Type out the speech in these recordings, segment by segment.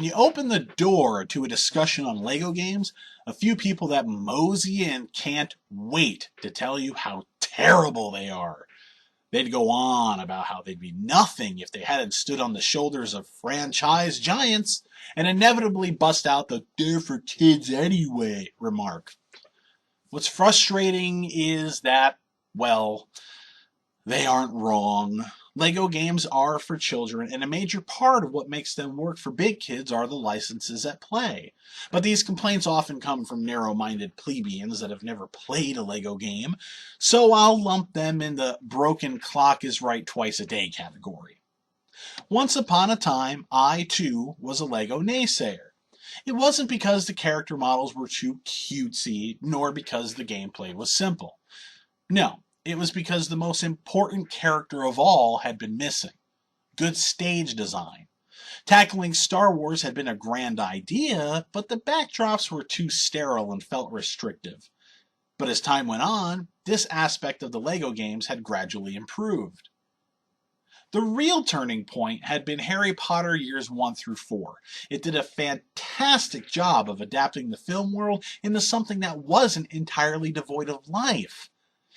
When you open the door to a discussion on LEGO games, a few people that mosey in can't wait to tell you how terrible they are. They'd go on about how they'd be nothing if they hadn't stood on the shoulders of franchise giants, and inevitably bust out the "they're for kids anyway" remark. What's frustrating is that, well, they aren't wrong. LEGO games are for children, and a major part of what makes them work for big kids are the licenses at play. But these complaints often come from narrow-minded plebeians that have never played a LEGO game, so I'll lump them in the broken clock is right twice a day category. Once upon a time, I too was a LEGO naysayer. It wasn't because the character models were too cutesy, nor because the gameplay was simple. No. It was because the most important character of all had been missing. Good stage design. Tackling Star Wars had been a grand idea, but the backdrops were too sterile and felt restrictive. But as time went on, this aspect of the LEGO games had gradually improved. The real turning point had been Harry Potter years 1 through 4. It did a fantastic job of adapting the film world into something that wasn't entirely devoid of life.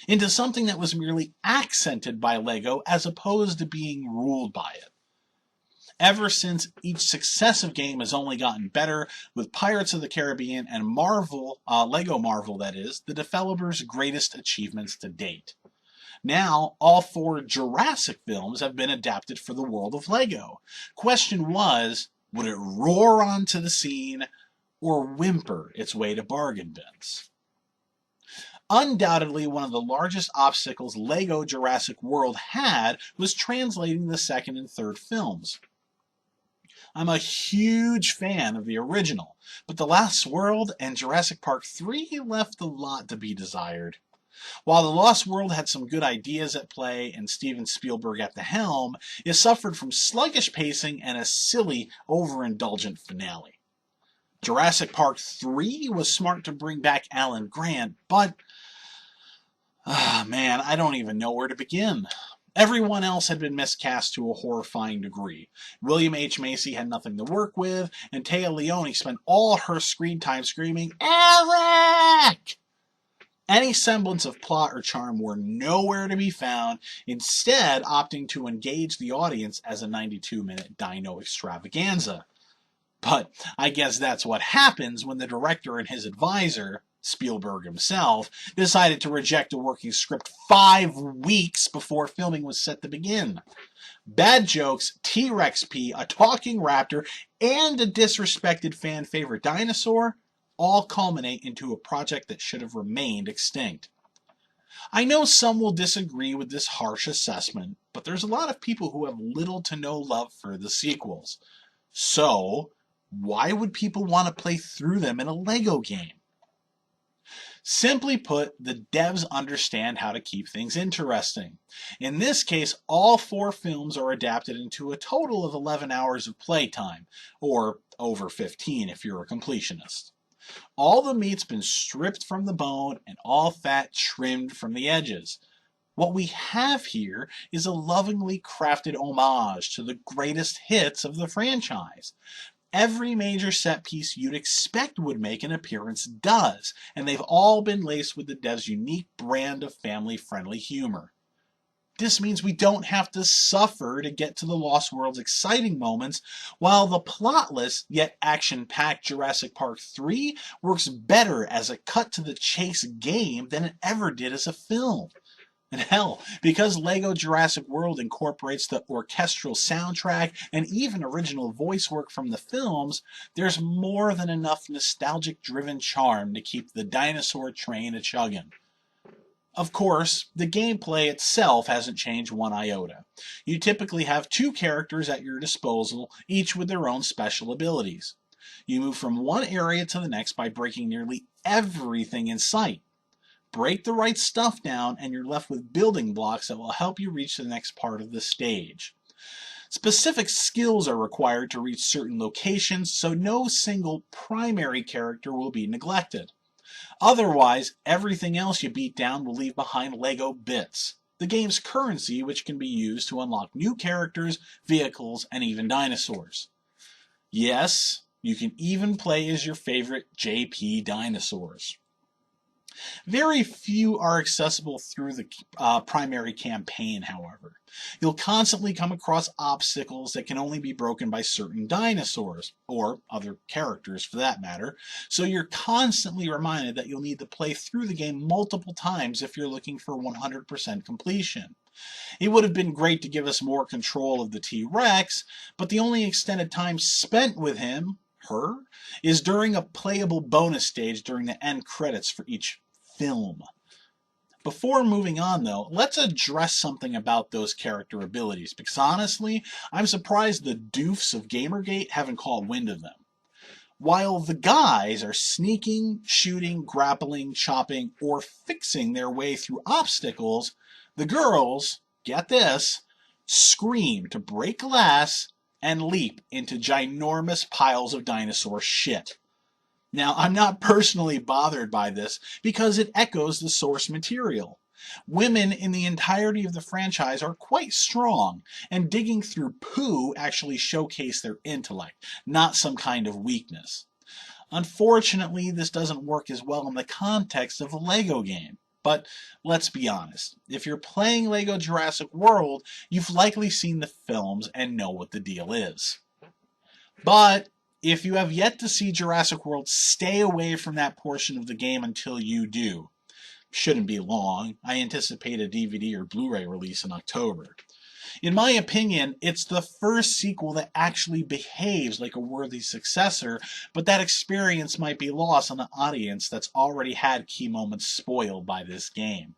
Into something that was merely accented by LEGO as opposed to being ruled by it. Ever since, each successive game has only gotten better, with Pirates of the Caribbean and LEGO Marvel that is, the developers' greatest achievements to date. Now, all 4 Jurassic films have been adapted for the world of LEGO. Question was, would it roar onto the scene or whimper its way to bargain bins? Undoubtedly, one of the largest obstacles LEGO Jurassic World had was translating the second and third films. I'm a huge fan of the original, but The Lost World and Jurassic Park 3 left a lot to be desired. While The Lost World had some good ideas at play and Steven Spielberg at the helm, it suffered from sluggish pacing and a silly, overindulgent finale. Jurassic Park 3 was smart to bring back Alan Grant, but man, I don't even know where to begin. Everyone else had been miscast to a horrifying degree. William H. Macy had nothing to work with, and Téa Leoni spent all her screen time screaming, "Eric!" Any semblance of plot or charm were nowhere to be found, instead opting to engage the audience as a 92-minute dino extravaganza. But I guess that's what happens when the director and his advisor, Spielberg himself, decided to reject a working script 5 weeks before filming was set to begin. Bad jokes, T-Rex pee, a talking raptor, and a disrespected fan favorite dinosaur all culminate into a project that should have remained extinct. I know some will disagree with this harsh assessment, but there's a lot of people who have little to no love for the sequels. So, why would people want to play through them in a LEGO game? Simply put, the devs understand how to keep things interesting. In this case, all 4 films are adapted into a total of 11 hours of playtime, or over 15 if you're a completionist. All the meat's been stripped from the bone and all fat trimmed from the edges. What we have here is a lovingly crafted homage to the greatest hits of the franchise. Every major set piece you'd expect would make an appearance does, and they've all been laced with the devs' unique brand of family-friendly humor. This means we don't have to suffer to get to the Lost World's exciting moments, while the plotless yet action-packed Jurassic Park 3 works better as a cut-to-the-chase game than it ever did as a film. And hell, because LEGO Jurassic World incorporates the orchestral soundtrack and even original voice work from the films, there's more than enough nostalgic-driven charm to keep the dinosaur train a-chuggin'. Of course, the gameplay itself hasn't changed one iota. You typically have 2 characters at your disposal, each with their own special abilities. You move from one area to the next by breaking nearly everything in sight. Break the right stuff down and you're left with building blocks that will help you reach the next part of the stage. Specific skills are required to reach certain locations, so no single primary character will be neglected. Otherwise, everything else you beat down will leave behind LEGO bits, the game's currency which can be used to unlock new characters, vehicles, and even dinosaurs. Yes, you can even play as your favorite JP dinosaurs. Very few are accessible through the primary campaign, however. You'll constantly come across obstacles that can only be broken by certain dinosaurs, or other characters for that matter, so you're constantly reminded that you'll need to play through the game multiple times if you're looking for 100% completion. It would have been great to give us more control of the T-Rex, but the only extended time spent with him, her, is during a playable bonus stage during the end credits for each film. Before moving on though, let's address something about those character abilities, because honestly, I'm surprised the doofs of Gamergate haven't caught wind of them. While the guys are sneaking, shooting, grappling, chopping, or fixing their way through obstacles, the girls, get this, scream to break glass and leap into ginormous piles of dinosaur shit. Now, I'm not personally bothered by this because it echoes the source material. Women in the entirety of the franchise are quite strong, and digging through poo actually showcase their intellect, not some kind of weakness. Unfortunately, this doesn't work as well in the context of a Lego game. But let's be honest, if you're playing Lego Jurassic World, you've likely seen the films and know what the deal is. But if you have yet to see Jurassic World, stay away from that portion of the game until you do. Shouldn't be long. I anticipate a DVD or Blu-ray release in October. In my opinion, it's the first sequel that actually behaves like a worthy successor, but that experience might be lost on the audience that's already had key moments spoiled by this game.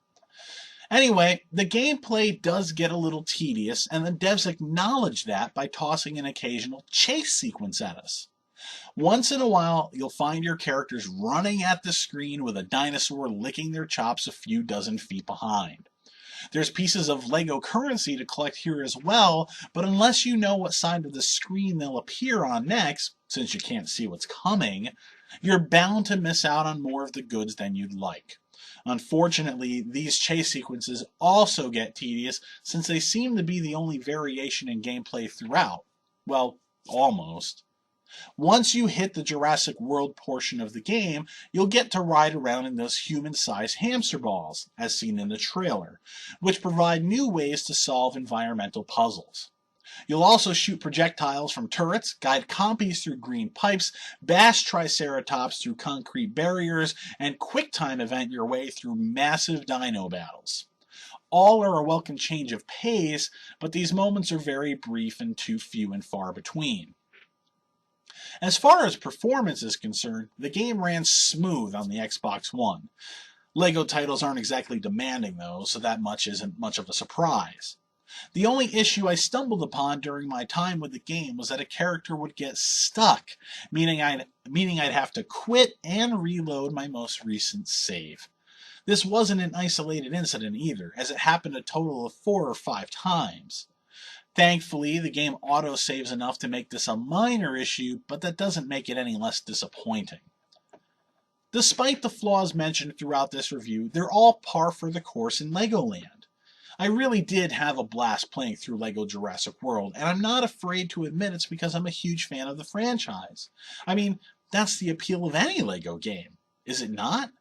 Anyway, the gameplay does get a little tedious, and the devs acknowledge that by tossing an occasional chase sequence at us. Once in a while, you'll find your characters running at the screen with a dinosaur licking their chops a few dozen feet behind. There's pieces of Lego currency to collect here as well, but unless you know what side of the screen they'll appear on next, since you can't see what's coming, you're bound to miss out on more of the goods than you'd like. Unfortunately, these chase sequences also get tedious since they seem to be the only variation in gameplay throughout. Well, almost. Once you hit the Jurassic World portion of the game, you'll get to ride around in those human-sized hamster balls, as seen in the trailer, which provide new ways to solve environmental puzzles. You'll also shoot projectiles from turrets, guide compies through green pipes, bash triceratops through concrete barriers, and quick-time event your way through massive dino battles. All are a welcome change of pace, but these moments are very brief and too few and far between. As far as performance is concerned, the game ran smooth on the Xbox One. Lego titles aren't exactly demanding though, so that much isn't much of a surprise. The only issue I stumbled upon during my time with the game was that a character would get stuck, meaning I'd have to quit and reload my most recent save. This wasn't an isolated incident either, as it happened a total of 4 or 5 times. Thankfully, the game auto-saves enough to make this a minor issue, but that doesn't make it any less disappointing. Despite the flaws mentioned throughout this review, they're all par for the course in Legoland. I really did have a blast playing through Lego Jurassic World, and I'm not afraid to admit it's because I'm a huge fan of the franchise. I mean, that's the appeal of any Lego game, is it not?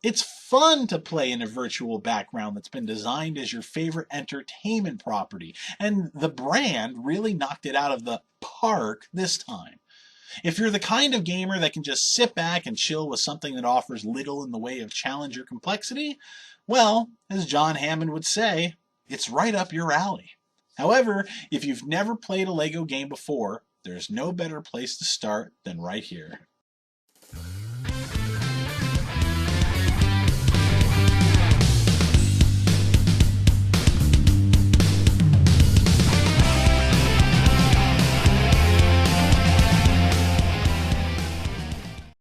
It's fun to play in a virtual background that's been designed as your favorite entertainment property, and the brand really knocked it out of the park this time. If you're the kind of gamer that can just sit back and chill with something that offers little in the way of challenge or complexity, well, as John Hammond would say, it's right up your alley. However, if you've never played a Lego game before, there's no better place to start than right here.